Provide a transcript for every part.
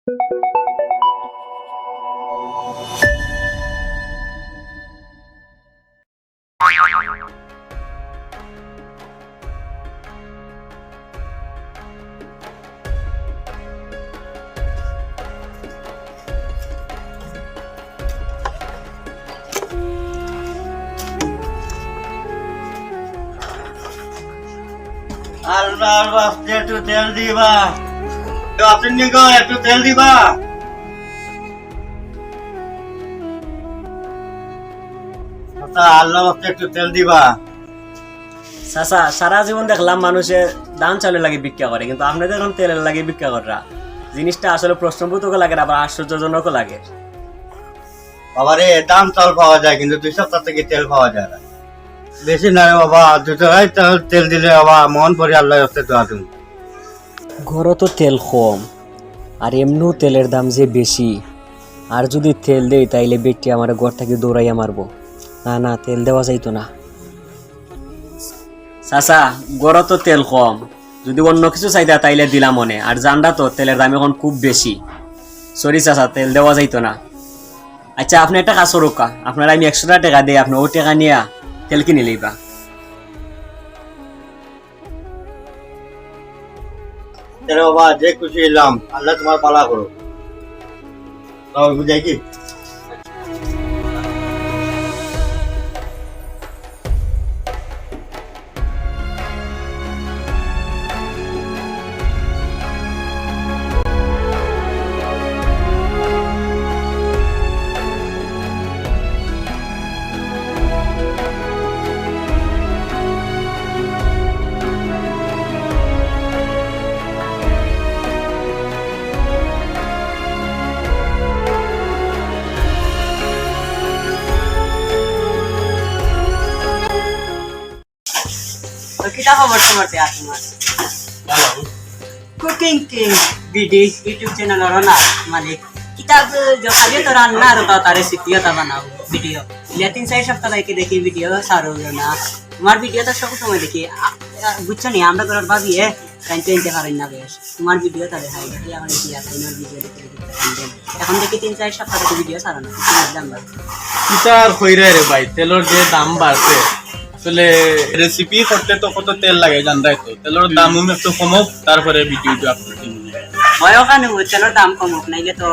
আল্লাহ বাস্তে একটু তেল দিবা, আপনি একটু তেল দিবা। আল্লাহ বাস্তে একটু তেল দিবা। চাচা, সারা জীবন দেখলাম মানুষে ধান চালের লাগে ভিক্ষা করে, কিন্তু আপনাদের এখন তেলের লাগে ভিক্ষা করা জিনিসটা আসলে প্রশ্নবোধকও লাগে, আবার আশ্চর্যজনকও লাগে। বাবারে, দাম চাল পাওয়া যায় কিন্তু 2 সপ্তাহ থেকে তেল পাওয়া যায় না। বেশি না বাবা, 2 তেল দিলে বাবা মন ভরে আল্লাহ হচ্ছে দোয়া তুমি। ঘরও তো তেল কম, আর এমনিও তেলের দাম যে বেশি, আর যদি তেল দেই তাইলে ব্যক্তি আমার ঘর থেকে দৌড়াইয়া মারবো। না না, তেল দেওয়া যাইতো না। চাচা, ঘরও তো তেল কম, যদি অন্য কিছু চাইতা তাইলে দিলাম মনে, আর জানডা তো তেলের দাম এখন খুব বেশি। সরি চাচা, তেল দেওয়া যাইতো না। আচ্ছা, আপনি একটা কাজ করুকা, আপনার আমি 100 টাকা দিই, আপনি ওই টাকা নিয়ে তেল কিনে লইবা। বাবা যে খুশি এলাম, আল্লাহ তোমার পালা করো। বুঝাই কি? kita খবর তোমারতে আছে তোমার cooking king video YouTube channel না মালিক কিতাব খালি তো রান্না আর তার রেসিপিও তা বানাও ভিডিও 3-4 সপ্তাহ থেকে দেখি ভিডিও সারো না তোমার ভিডিও তো সব সময় দেখি বুঝছো নি আমরা করার ভাবি কাইতে পারেন না বেশ তোমার ভিডিও তা দেখাই দেখি আমার কি আছে তোমার ভিডিও দেখে এখন দেখি 3-4 সপ্তাহ থেকে ভিডিও সারো না জানবা কিতার কইরা রে ভাই তেলের যে দাম বাড়ছে আসলে রেসিপি করতে তো কত তেল লাগে জানরাই তো তেলের দামও একটু কমক তারপরে ভিডিওটা আপলোড করব বয় ওখানে তেলের দাম কমক নাইলে তো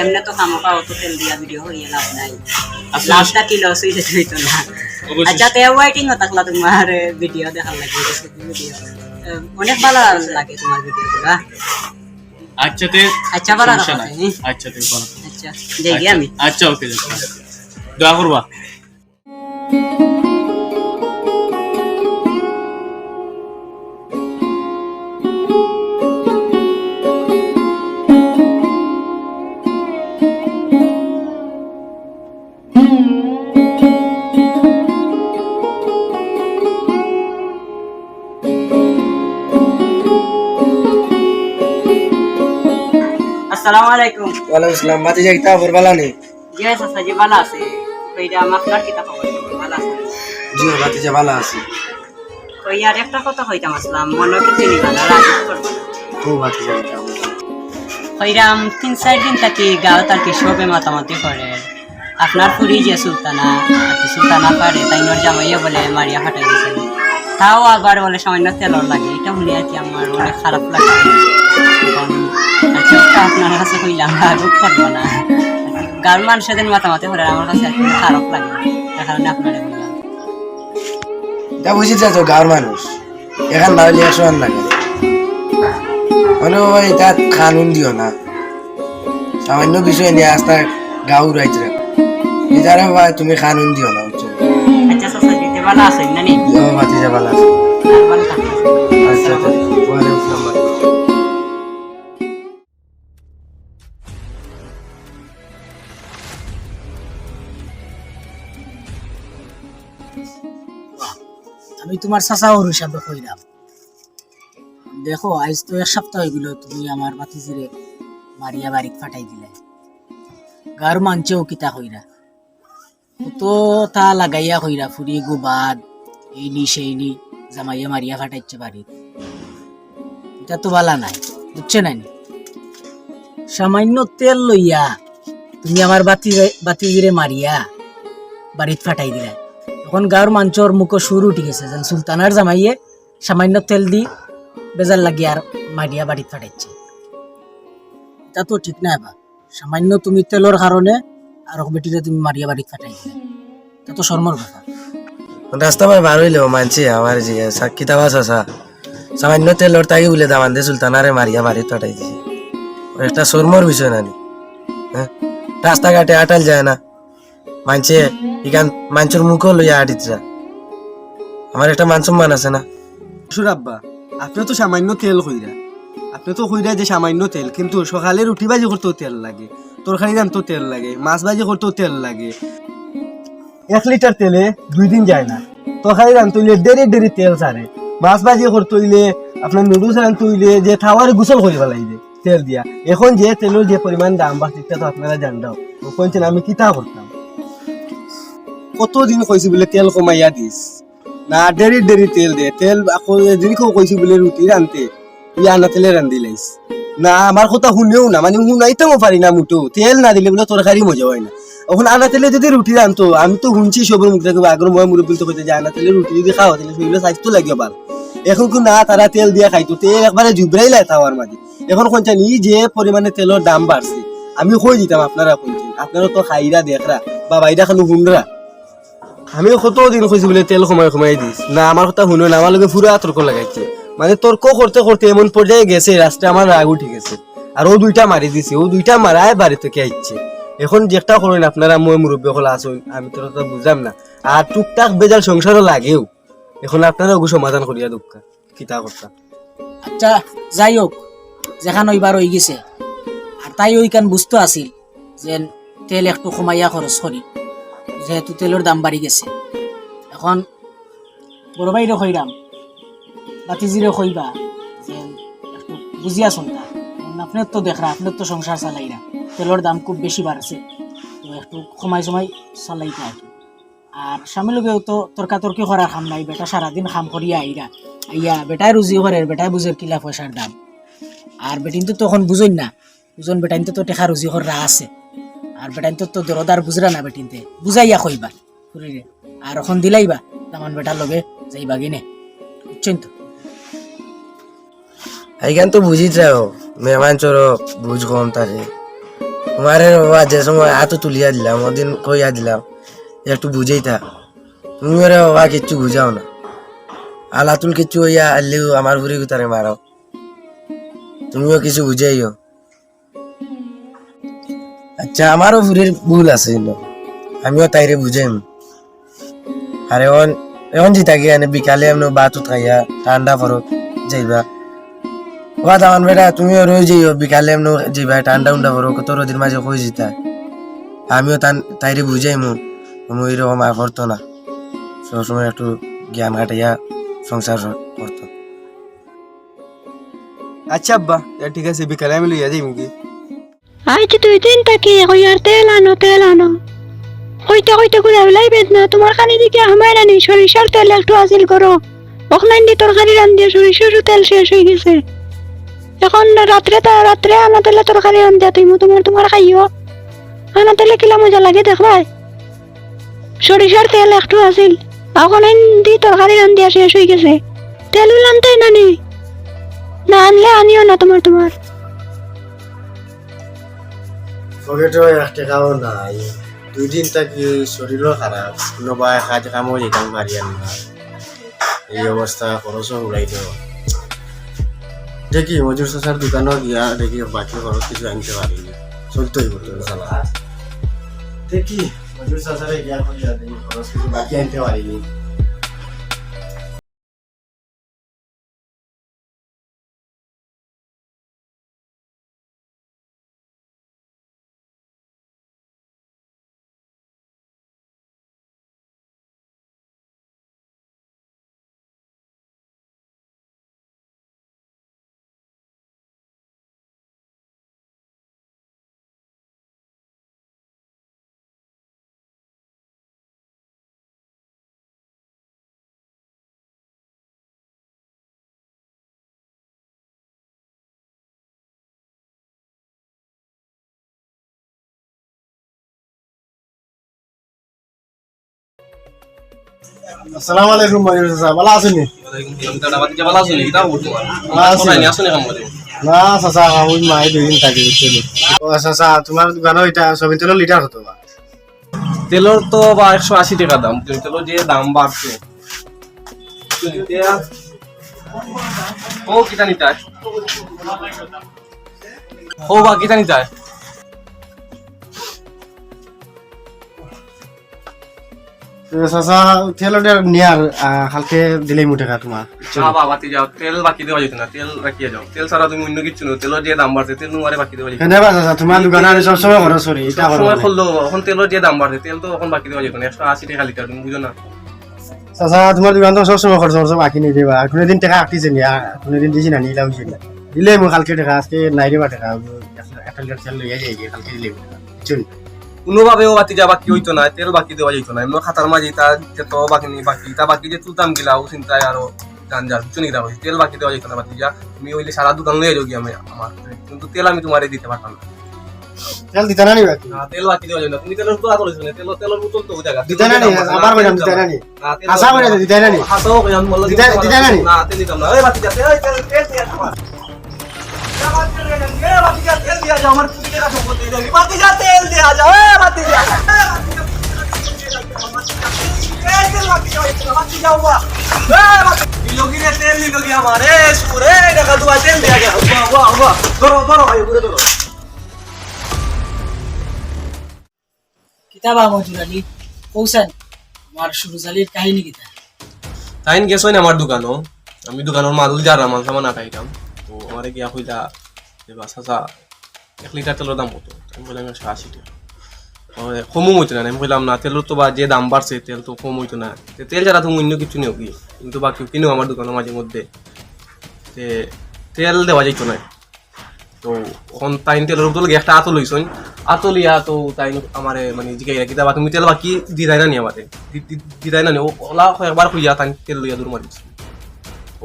এমনি তো কামকা অত তেল দিয়া ভিডিও হইয়া লাভ নাই লাভটা কি লস হইছে হইতো না আচ্ছা তে ওয়েটিং ও থাকলা তোমার ভিডিও দেখার লাগে ভিডিও অনেক ভালো লাগে তোমার ভিডিওগুলো আচ্ছা ভালো আছে আচ্ছা তে ভালো আচ্ছা দেখি আমি আচ্ছা ওকে দোয়া করবা আসসালামু আলাইকুম ওয়ালাইকুম আসসালাম বাতি যাইতা বরবালা নেই জি চাচা জি ভালো আছে কইরা আপনার কিতা খবর ভালো আছে জি বাতি যা ভালো আছে কই আর একটা কথা কইতাম আসলাম মনে কি চিনি না রাজি করব তো বাতি যাইতা কইরাম 3-4 দিন থেকে গাঁও তার কি সবে মাতামাতি করে আপনার ফুরি যে সুলতানা পারে তাই নর জামাইয়া বলে মারিয়া ফাটাই দিয়েছে তাও আবার বলে সামান্য তেলর লাগে এটা শুনে আর কি আমার অনেক খারাপ লাগে আপনার কাছে কইলাম রোগ করবো না গাঁর মানুষদের মাতামাতি করে আমার কাছে খারাপ লাগে তার কারণে আপনারা বললাম তা বুঝি তো গাঁর মানুষ এখান না হইলে 100 লাগে মানে ভাই তা কানুন দিও না সামান্য বিষয় নিয়ে আস্তা গাঁও রাইতে ইদারে ভাই তুমি কানুন দিও না বুঝছো আচ্ছা চাচা দিতে ভালো আছেন না নি ও বাতি যা ভালো আছে ভালো থাকবেন আচ্ছা ওয়ালাইকুম আসসালাম আমি তোমার চাচা ওর হিসাবে কইরাম দেখো আজ তো 1 সপ্তাহ হয়ে গেল তুমি আমার ভাতিজিরে মারিয়া বাড়ি ফাটাই দিলে গার মানছেও কিতা কইরা তো তা লাগাইয়া কইরা ফুরি গুবাদ এইনি সেইনি জামাইয়া মারিয়া ফাটাইছে বাড়ি এটা তো বালা নাই বুঝছে না সামান্য তেল লইয়া তুমি আমার বাতিজিরে মারিয়া বাড়িত ফাটাই দিলা। এখন গাঁৱৰ মাঞ্চর মুখ সুর উঠি গেছে যেন সুলতানার জামাইয়ে সামান্য তেল দি বেজার লাগিয়ে আর মারিয়া বাড়িত ফাটাইছে। এটা তো ঠিক না বা, সামান্য তুমি তেলর কারণে আর বেটিরে তুমি মারিয়া বাড়িত ফাটাই দিলে, এটা তো শর্মর কথা। রাস্তা পাই বার হইলেও মানছি আমার জিজ্ঞাসা সাক্ষী তাওয়া চাষা সামান্য তেলর তাকে বলে দামান দে সুলতানারে মারিয়া বাড়ি পাঠাই দিছে। একটা শর্মর বিষয় নানি। হ্যাঁ, রাস্তাঘাটে আটাল যায় না মানছে এখান মাঞ্চর মুখ লইয়া আটিত যা, আমার একটা মান সম্মান আছে না। আব্বা আপনি তো সামান্য তেল কইরা, আপনি তো কইরা যে সামান্য তেল, কিন্তু সকালে রুটি ভাজি করতেও তেল লাগে, তরকারি রানতেও তেল লাগে, মাছ ভাজি করতেও তেল লাগে। 1 লিটার তেলে 2 দিন যায় না। তরকারি রানতে হইলে দেরি তেল ছাড়ে, মাছ ভাজি করতে হইলে আপনার নুডলস রানতে হইলে যে থাওয়ার গোসল করিবা লাগবে তেল দিয়া। এখন যে তেলের যে পরিমাণ দাম বাড়ছে তো আপনারা জানরাও, কইছেন আমি কিতা করতাম। কতদিন কইছি বলে তেল কমাইয়া দিস না, দেরি তেল দে, তেল এদিন কইছি বলে রুটি রানতে তুই আনা তেলে রান্ধি লাইস না। আমার কথা শুনেও না, মানে শুনাইতেও পারি না মুটো, তেল না দিলে বলে তরকারি মজা হয় না। এখন আনা তেলে যদি রুটি রানতো, আমি তো শুনছি সবের মুখ থেকে আগর মই মুরব্বী তো কইতে যে আনা তেলে রুটি যদি খাওয়া তাহলে শরীরে স্বাস্থ্য লাগিও ভালো। এখন কিন্তু না, তারা তেল দিয়ে খাইতো, তেল একবারে জুবরাই লাই খাওয়ার মাঝে। এখন কোনটা নি যে পরিমাণে তেলের দাম বাড়ছে, আমি কই দিতাম আপনারা কইছেন, আপনারা তো খাইরা দেখরা বা বাইরা খানো হুনরা। আমিও কতদিন কইছি বলে তেল কমাই দিস না, আমার কথা শুনো না, আমার লগে পুরা তর্ক লাগাইছে। মানে তর্ক করতে করতে এমন পর্যায়ে গেছে রাস্তায় আমার রাগ উঠে গেছে। আর ও 2টা মারি দিছে, ও 2টা মারায় বাড়ি থেকে আইছে। এখন যেটা করেন আপনারা, মই মুরব্বী হল আসুন, আমি তো বুঝলাম না। আর টুকটাক বেজাল সংসারও লাগেও, এখন আপনারা ওগু সমাধান করিয়া দুঃখা কিতা করতা। আচ্ছা যাই হোক, যেখান ওইবার হয়ে গেছে, আর তাই ওইখান বুঝতে আসিল যে তেল একটু কমাইয়া খরচ করি, যেহেতু তেলের দাম বাড়ি গেছে। এখন বড় ভাইরে কইরাম, বাতিজিরে কইবা যে একটু বুঝিয়া শুনতা, আপনার তো দেখরা, আপনার তো সংসার চালাইরা, তেলের দাম খুব বেশি বাড়ছে, তো একটু কমাই সময় চালাইতে আর কি। আর স্বামী লোকেও তো তর্কাতর্কি করার খাম নাই, বেটা সারাদিন খাম করিয়া আইয়া বেটাই রুজি করে, বেটাই বুঝে কিলা পয়সার দাম। আর বেটিন তো তখন বুঝই না, বুঝন বেটাইন তো টেকা রুজি করা আছে, আর বেটাইন তো দরদার বুঝরা না, বেটিনতে বুঝাইয়া কইবা ফুরিরে, আর এখন দিলাইবা তামান বেটার লগে যাইবা গিনে, বুঝছেন তো? এইখান তো বুঝিত যাও মেহমান চোর বুঝ কম থাকে। তোমার বাবা যে সময় হাত তুলিয়া দিলাম, ওদিন কইয়া দিলাম একটু বুঝেই থাক। তুমি ওরে বাবা কিচ্ছু বুঝাও না, আলাতুল কিচ্ছু হইয়া আনলেও আমার বুড়ি গুতারে মারো, তুমিও কিছু বুঝাইও। আচ্ছা আমারও বুড়ির ভুল আছে, আমিও তাইরে বুঝাইম। আর এখন জিতা গিয়া বিকালে এমন বাত খাইয়া ঠান্ডা পরত যাইবা, ওয়া দামান বেটা তুমিও রয়ে যাইও, বিকালে এমন যাইবা ঠান্ডা উন্ডা পরো, কত রোদির মাঝে কই জিতা। আমিও তাইরে বুঝাইমু, তুমি এরকম করতো না, সবসময় একটু জ্ঞান কাটাইয়া সংসার করতো। আচ্ছা আব্বা ঠিক আছে, বিকালে আমি লইয়া যাই মুখে। আজ 2 দিন থাকি কইয়ার তেল আনো কইতে কইতে ঘুরে লাইবেদ না, তোমার খানি দিকে আমার আনি সরিষার তেল একটু আসিল করো, ওখানে দি তরকারি রান্ধিয়া সরিষার তেল শেষ হয়ে গেছে। এখন রাত্রে আনা তেলে তরকারি রান্ধিয়া তোমার খাইও, আনা তেলে কিলা মজা লাগে দেখবাই। সরিষার তেল একটু আসিল, ওখানে দি তরকারি রান্ধিয়া শেষ হয়ে গেছে। তেল আনতে নানি, না আনলে আনিও না তোমার। পকেটও 1 টাকাও নাই, 2 দিন থাকি শরীরও খারাপ, কোনোবা কাজ কামও যেতাম পারি আর না, এই অবস্থা খরচও উড়াই দেওয়া। দেখি মজুর চাচার দোকানও গিয়া দেখি বাকি খরচ কিছু আনতে পারিনি, চলতেই করতে চালা। দেখি মজুর চাচারে গিয়া করিয়া দেখি খরচ কিছু বাকি আনতে পারিনি। আসসালামু আলাইকুম মনির চাচা, ভালো আছেন নি? না চাচা, আমি মাই 2 দিন থাকি বুঝছেন। ও চাচা, তোমার দোকানে এটা সবিন তেলের লিটার কত বা? তেলর তো বা 180 টাকা দাম, তেলর যে দাম বাড়ছে ও কিটা নিতে ও বা কিটা নিতে চাচা তেলটা নিয়ার কালকে দিলেই মুঠে খা তোমার। বাতি যাও, তেল বাকি দেওয়া যেত না, তেল রাখিয়ে যাও, তেল ছাড়া তুমি অন্য কিছু নেই, তেলের যে দাম বাড়ছে তেল নুয়ারে বাকি দেওয়া যেত কেন বা চাচা, তোমার দোকানে আমি সবসময় খরচ করি, এটা সময় করলো এখন তেলের যে দাম বাড়ছে তেল তো এখন বাকি দেওয়া যেত না, 180 টাকা লিটার, তুমি বুঝো না? চাচা তোমার দোকান তো সবসময় খরচ খরচ বাকি নিয়ে দেবা, কোনোদিন টাকা আঁকিছে নি, কোনোদিন দিছি না, নিলাম না দিলে মই কালকে টাকা, আজকে নাই দেবা টাকা, 1 লিটার তেল লইয়া যাই কালকে দিলে বুঝছেন। কোনোভাবেও বাতি যা বাকি হইতো না, তেল বাকি দেওয়া যেত না, এমন খাতার মাঝে তা তো বাকি নেই, বাকি যে তুলতাম গিলা ও চিন্তায় আরো গাঞ্জাল বুঝছো নিতা হয়েছে, তেল বাকি দেওয়া যেত না বাতি যা, তুমি ওইলে সারা দোকান লইয়া যাও আমি আমার, কিন্তু তেল আমি তোমারে দিতে পারতাম না। তেল দিতে না নি বাকি? না, তেল বাকি দেওয়া যেত না, তুমি তেলের তোলা তোলেছো না, তেলের বোতল তো ওই জায়গা দিতে না নি, আবার কইলাম দিতে না নি, আশা করে দিতে না নি, হাতাও কইলাম বললা দিতে না নি। না তেল দিতাম না, ওই বাতি যা তেল তেল দিয়া তোমার বাতি যা তেল দিয়া যাও, আমার কুড়ি টাকা সম্পত্তি দাও, বাতি যা তেল দিয়া যাও, বাতি যা তেল বাকি যাও, বাকি যাও বা লোকিরে তেল নি লোকি আমারে সুরে টাকা দুয়া তেল দিয়া যাও, বাহ বাহ বাহ, ধরো ধরো ভাই ঘুরে ধরো। কিতাবা মজুর আলী কৌশান আমার সুরুজ আলীর কাহিনী কিতা? তাইন গেছো না আমার দোকানও, আমি দোকানের মাদুল যার মাল সামান আটাইতাম, তো আমারে গিয়া কইলা যে বাসা 1 লিটার তেলের দাম কত? আমি বললাম 180 টাকা। কমও হইতো না, আমি বললাম না তেলের তো বা যে দাম বাড়ছে তেল তো কম হইতো না, তেল ছাড়া তুমি অন্য কিছু নেও কি, কিন্তু বাকি কিনো আমার দোকানের মাঝে মধ্যে তেল দেওয়া যাইতো না। তো এখন তাইন তেলের উপর একটা আতল হইছন, আতলিয়া তো তাই আমারে মানে জিগাই রাখি তা তুমি তেল বাকি দি দেয় না নি আমাদের, দি দেয় না নি, ওলা একবার কইয়া তাই তেল লইয়া দূর মারি দিচ্ছি।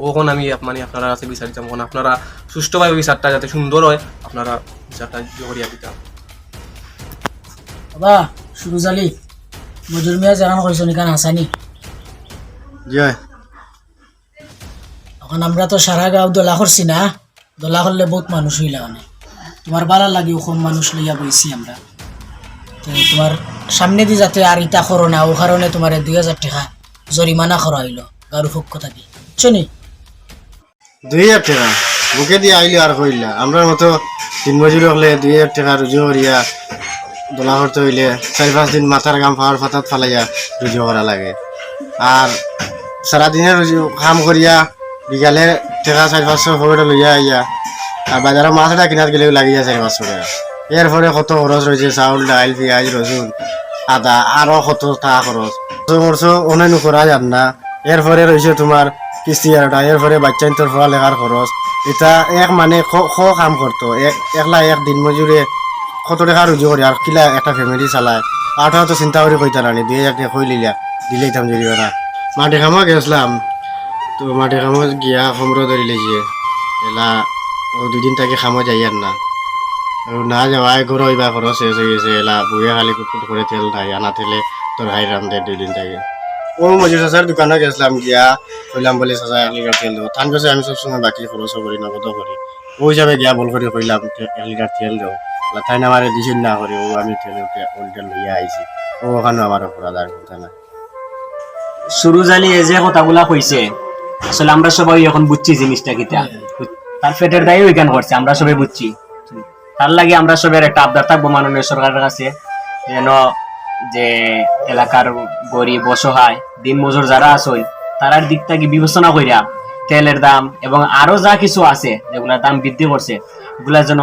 ওখন আমি মানে আপনারা কাছে বিচার দিতাম, এখন আপনারা সুষ্ঠুভাবে বিচারটা যাতে সুন্দর হয়, আপনারা বিচারটা করিয়া দিতাম। বাবা সুরুজ আলী মজুর মিয়া জানান কইছো নিকান হাসানি, জয় এখন আমরা তো সারা গাঁও দোলা করছি না, দোলা করলে বহুত মানুষ হইলা, মানে তোমার ভালো লাগে ওখন মানুষ লইয়া বইছি আমরা, তো তোমার সামনে দিয়ে যাতে আর ইটা করো না, ও কারণে তোমার 2000 টাকা জরিমানা করা হইলো গারু পক্ষ থাকি, বুঝছনি? 2000 টাকা বুকে দিয়ে আইলে আর কইলা, আমরা মতো 3 মজুর হলে 2000 টাকা রুজু করিয়া দোলা করতে হইলে 4-5 দিন মাথার গাম পাহাড় ফাতাত ফালাইয়া রুজু করা লাগে, আর সারাদিনের রুজু কাম করিয়া বিকালে টাকা 400-500 ফোটা লইয়া আইয়া, আর বাজারে মাছটা কিনার গেলেও লাগি যায় 400-500 টাকা। এরপরে কত খরচ রয়েছে, চাউল ডাইল পেঁয়াজ রসুন আদা, আরো কত টাকা খরচ করছো অনেক করা যান না। এরপরে রয়েছে তোমার কিস্তি আরটা, এরপরে বাচ্চা তোর পড়ালেখার খরচ, এটা এক মানে কাম করতো একলা এক দিন মজুরে কত টাকা রুজু করি, আর কিলা একটা ফ্যামিলি চালায়, আঠা তো চিন্তা করে কইতা না 2000 টাকা কই লিলা দিলেই তাম জরিমানা। মাটি খামা গেছিলাম, তো মাটি খামো গিয়া সমর ধরি লেছে এলা, ও 2 দিন তাকে খামো যাই আর না, আর না যাওয়ায় ঘর হইবা খরচ শেষ হয়ে গেছে, এলা বুয়ে খালি কুটকুট করে তেল নাই আনা তেলে তোর ভাই রান্ধে 2 দিন থেকে। ও মজুর চাচার দোকানে গেছিলাম, গিয়া কইলাম বলে চাচা 1 লিটার তেল দেবো, তান কাছে আমি সবসময় বাকি খরচ করি নগদ করি, ও হিসাবে গিয়া বল করে কইলাম 1 লিটার তেল দেবো, তাই না আমারে দিছেন না করে, ও আমি তেল লইয়া আইছি, ও ওখানে আমার অপরাধার কথা না। সুরুজ আলী এই যে কথাগুলা কইছে, আসলে আমরা সবাই এখন বুঝছি জিনিসটা কিটা, তার পেটের দায়ী ওইখান করছে, আমরা সবাই বুঝছি, তার লাগে আমরা সবাই একটা আবদার থাকবো মাননীয় সরকারের কাছে, যেন যে এলাকার গরিব অসহায় দিন মজুর যারা আছে তারার দিক থেকে বিবেচনা কইরা তেলের দাম এবং আরো যা কিছু আছে যেগুলা দাম বৃদ্ধি করছে এগুলা যেন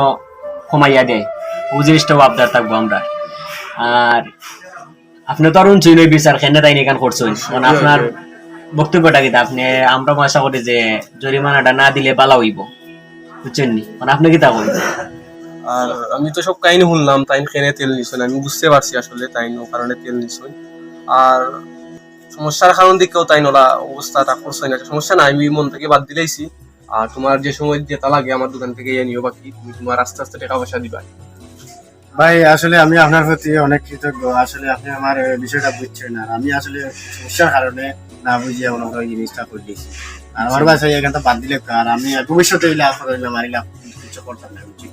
কমাইয়া দেয়, ও জিনিসটাও আবদার থাকবো আমরা। আর আপনি তো আরুন চুই বিচার কেন তাই এখান করছেন, কারণ আপনার বক্তব্যটা কি আপনি, আমরা আশা করি যে জরিমানাটা না দিলে ভালো হইব, বুঝছেন নি? মানে আপনি কি তা বলবেন? আর আমি তো সব কাহিনী শুনলাম, তাই কেনে তেল নিছেন আমি বুঝতে পারছি আসলে তাই কারণে তেল নিছেন, আর সমস্যার কারণ দিকেও তাই নলা অবস্থাটা করছে না, সমস্যা না, আমি মন থেকে বাদ দিলেইছি। আর তোমার যে সময় যেটা লাগে আমার দোকান থেকে নিও, বাকি তুমি তোমার আস্তে আস্তে টাকা পয়সা দিবা। ভাই আসলে আমি আপনার প্রতি অনেক কৃতজ্ঞ। আসলে আপনি আমার বিষয়টা বুঝছেন, আর আমি আসলে সমস্যার কারণে না বুঝিয়ে মনে হয় জিনিসটা করে দিয়েছি। আর আমার বাসায় এখানটা বাদ দিলে আর আমি ভবিষ্যতে এলে আপনার মারিলে কিছু করতাম না, বুঝছি।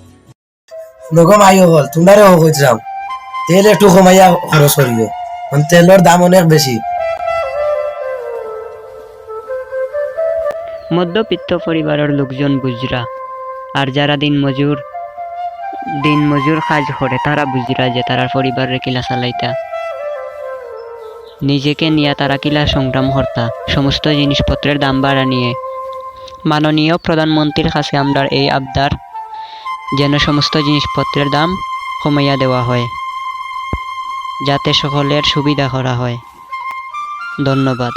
নগম আইও হল তোমারও হয়ে যাও, তেল একটু কমাইয়া খরচ করিও, কারণ তেলের দাম অনেক বেশি। মধ্যবিত্ত পরিবারের লোকজন বুঝরা, আর যারা দিন মজুর কাজ করে তারা বুঝরা যে তারা পরিবারের কিলা চালাইতা, নিজেকে নিয়ে তারা কিলা সংগ্রাম করতা সমস্ত জিনিসপত্রের দাম বাড়া নিয়ে। মাননীয় প্রধানমন্ত্রীর কাছে আমরা এই আবদার যেন সমস্ত জিনিসপত্রের দাম কমাইয়া দেওয়া হয়, যাতে সকলের সুবিধা করা হয়। ধন্যবাদ।